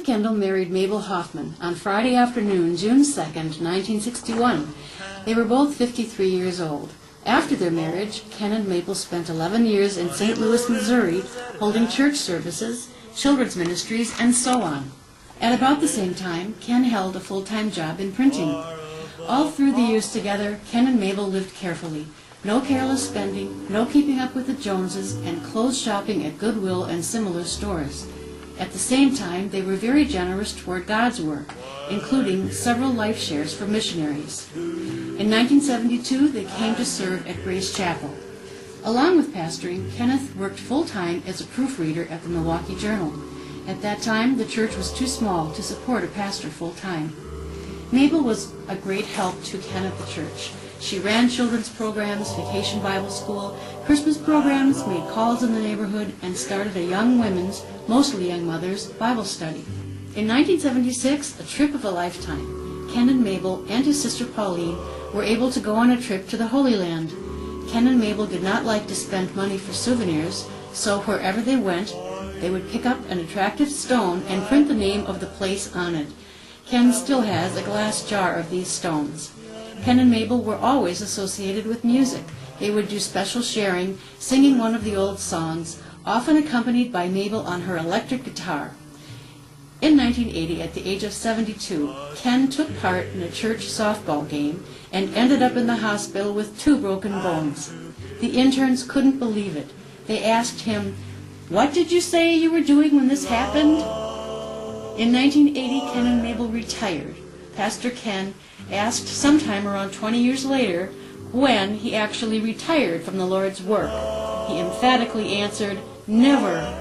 Kendall married Mabel Hoffman on Friday afternoon, June 2nd, 1961. They were both 53 years old. After their marriage, Ken and Mabel spent 11 years in St. Louis, Missouri, holding church services, children's ministries, and so on. At about the same time, Ken held a full-time job in printing. All through the years together, Ken and Mabel lived carefully. No careless spending, no keeping up with the Joneses, and clothes shopping at Goodwill and similar stores. At the same time, they were very generous toward God's work, including several life shares for missionaries. In 1972, they came to serve at Grace Chapel. Along with pastoring, Kenneth worked full-time as a proofreader at the Milwaukee Journal. At that time, the church was too small to support a pastor full-time. Mabel was a great help to Ken at the church. She ran children's programs, vacation Bible school, Christmas programs, made calls in the neighborhood, and started a young women's, mostly young mothers, Bible study. In 1976, a trip of a lifetime, Ken and Mabel and his sister Pauline were able to go on a trip to the Holy Land. Ken and Mabel did not like to spend money for souvenirs, so wherever they went, they would pick up an attractive stone and print the name of the place on it. Ken still has a glass jar of these stones. Ken and Mabel were always associated with music. They would do special sharing, singing one of the old songs, often accompanied by Mabel on her electric guitar. In 1980, at the age of 72, Ken took part in a church softball game and ended up in the hospital with 2 broken bones. The interns couldn't believe it. They asked him, "What did you say you were doing when this happened?" In 1980, Ken and Mabel retired. Pastor Ken asked sometime around 20 years later when he actually retired from the Lord's work. He emphatically answered, "Never."